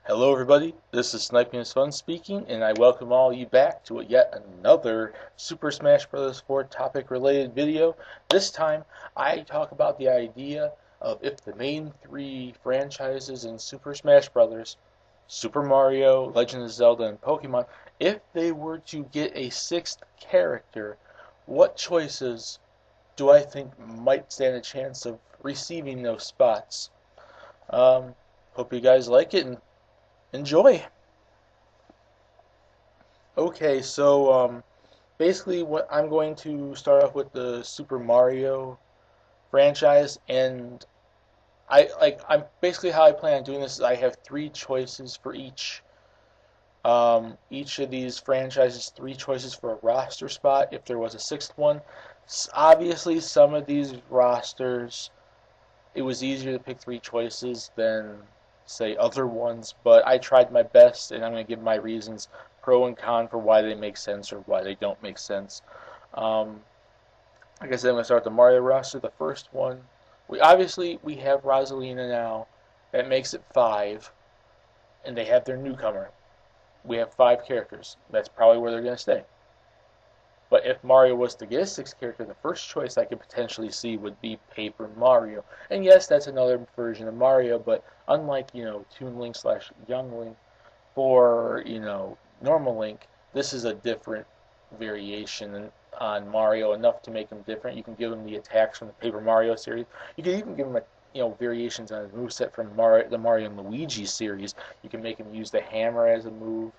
Hello everybody, this is Sniping is Fun speaking, and I welcome all you back to yet another Super Smash Bros. 4 topic related video. This time, I talk about the idea of if the main three franchises in Super Smash Bros., Super Mario, Legend of Zelda, and Pokemon, if they were to get a sixth character, what choices do I think might stand a chance of receiving those spots? Um, Hope you guys like it and enjoy. Okay, so basically, what I'm going to start off with the Super Mario franchise, and I'm basically how I plan on doing this is I have three choices for each of these franchises, three choices for a roster spot if there was a sixth one. Obviously, some of these rosters it was easier to pick three choices than say other ones, but I tried my best, and I'm going to give my reasons, pro and con, for why they make sense or why they don't make sense. Um, like I said, I'm going to start with the Mario roster. The first one, we have Rosalina now. That makes it five, and they have their newcomer. We have five characters. That's probably where they're going to stay. But if Mario was to get a sixth character, the first choice I could potentially see would be Paper Mario. And yes, that's another version of Mario, but unlike, Toon Link slash Young Link for, normal Link, this is a different variation on Mario, enough to make him different. You can give him the attacks from the Paper Mario series. You can even give him variations on his moveset from the Mario and Luigi series. You can make him use the hammer as a move,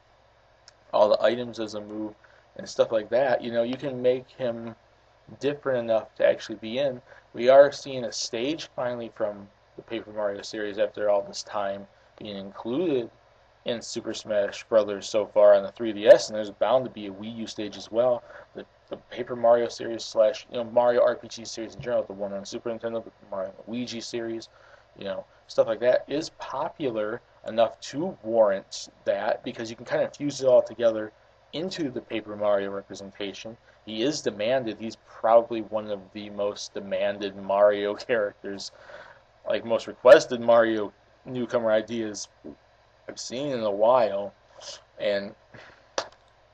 all the items as a move, and stuff like that. You can make him different enough to actually be in. We are seeing a stage finally from the Paper Mario series after all this time being included in Super Smash Brothers so far on the 3DS, and there's bound to be a Wii U stage as well. The Paper Mario series slash Mario RPG series in general, the one on Super Nintendo, the Mario and Luigi series, stuff like that is popular enough to warrant that because you can kind of fuse it all together into the Paper Mario representation. He is demanded. He's probably one of the most demanded Mario characters, like most requested Mario newcomer ideas I've seen in a while, and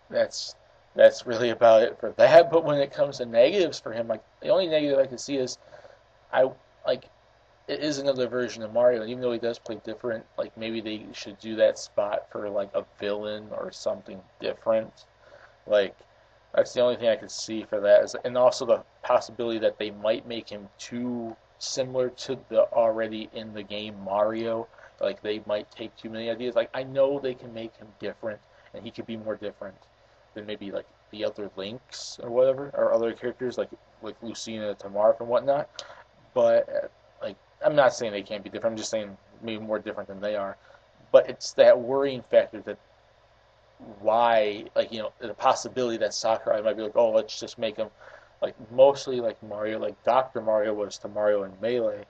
that's that's really about it for that. But when it comes to negatives for him, like the only negative I can see is I like it is another version of Mario, and even though he does play different, like maybe they should do that spot for like a villain or something different. Like that's the only thing I could see for that. And also the possibility that they might make him too similar to the already in the game Mario. Like they might take too many ideas. Like I know they can make him different, and he could be more different than maybe like the other Links or whatever, or other characters like Lucina, Tamara, and whatnot. But like I'm not saying they can't be different. I'm just saying maybe more different than they are. But it's that worrying factor that why, like, the possibility that Sakurai might be like, oh, let's just make him like mostly like Mario, like Dr. Mario was to Mario in Melee,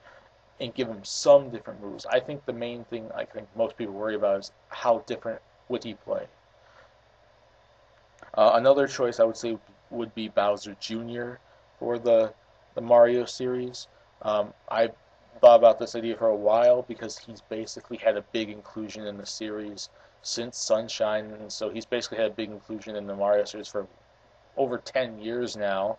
and give him some different moves. I think the main thing I think most people worry about is how different would he play. Another choice I would say would be Bowser Jr. for the Mario series. I thought about this idea for a while because he's basically had a big inclusion in the series since Sunshine, and so he's basically had a big inclusion in the Mario series for over 10 years now,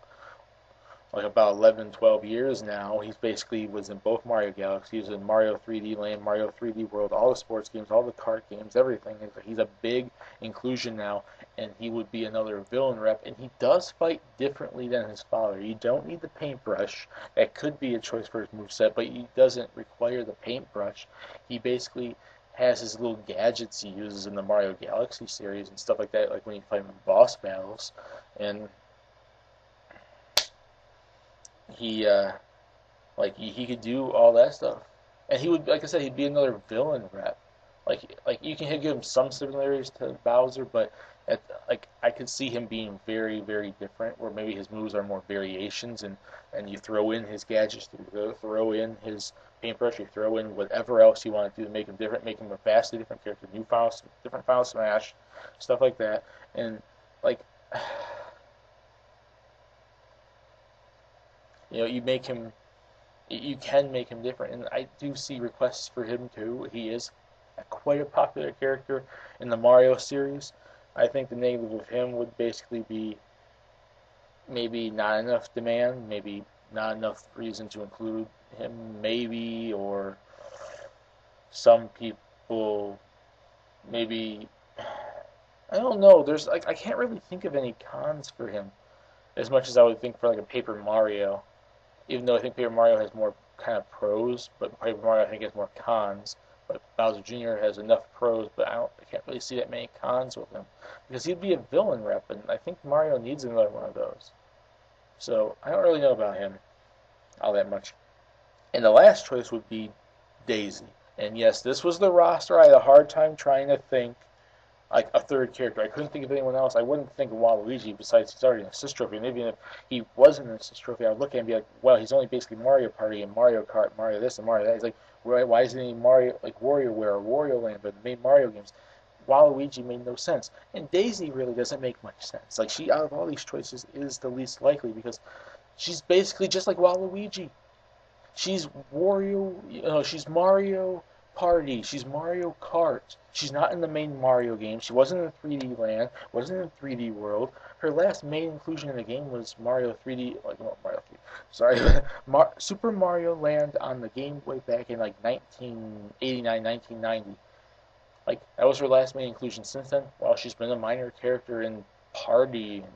like about 11, 12 years now. He's basically was in both Mario Galaxy. He was in Mario 3D Land, Mario 3D World, all the sports games, all the kart games, everything. He's a big inclusion now, and he would be another villain rep. And he does fight differently than his father. You don't need the paintbrush. That could be a choice for his moveset, but he doesn't require the paintbrush. He basically has his little gadgets he uses in the Mario Galaxy series and stuff like that, like when you fight him in boss battles. And he he could do all that stuff, and he would, like I said, he'd be another villain rep. Like you can give him some similarities to Bowser, but I could see him being very very different. Where maybe his moves are more variations, and you throw in his gadgets, you throw in his paintbrush, you throw in whatever else you want to do to make him different, make him a vastly different character, different Final Smash, stuff like that, and like. You make him, you can make him different, and I do see requests for him too. He is quite a popular character in the Mario series. I think the negative of him would basically be maybe not enough demand, maybe not enough reason to include him, maybe, or some people maybe I don't know. There's like I can't really think of any cons for him as much as I would think for like a Paper Mario. Even though I think Paper Mario has more kind of pros, but Paper Mario I think has more cons. But Bowser Jr. has enough pros, but I can't really see that many cons with him because he'd be a villain rep, and I think Mario needs another one of those. So I don't really know about him all that much. And the last choice would be Daisy. And yes, this was the roster. I had a hard time trying to think like a third character. I couldn't think of anyone else. I wouldn't think of Waluigi besides he's already an assist trophy. And even if he wasn't an assist trophy, I would look at him and be like, well, he's only basically Mario Party and Mario Kart, Mario this and Mario that. He's like, why isn't he Mario like WarioWare or Wario Land or the main Mario games? Waluigi made no sense. And Daisy really doesn't make much sense. Like she out of all these choices is the least likely because she's basically just like Waluigi. She's Wario, she's Mario Party, she's Mario Kart. She's not in the main Mario game. She wasn't in 3D Land, wasn't in 3D World. Her last main inclusion in the game was Mario 3D, like no, Mario 3, sorry, Super Mario Land on the Game Boy back in like 1989, 1990. Like that was her last main inclusion. Since then, well, she's been a minor character in Party and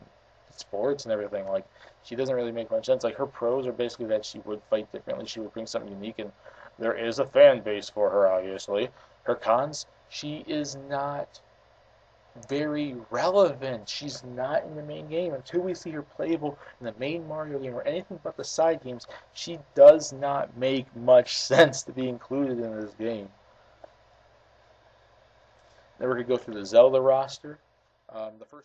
sports and everything. Like she doesn't really make much sense. Like her pros are basically that she would fight differently, she would bring something unique, and there is a fan base for her. Obviously, her cons, she is not very relevant. She's not in the main game until we see her playable in the main Mario game or anything but the side games. She does not make much sense to be included in this game. Then we're gonna go through the Zelda roster. The first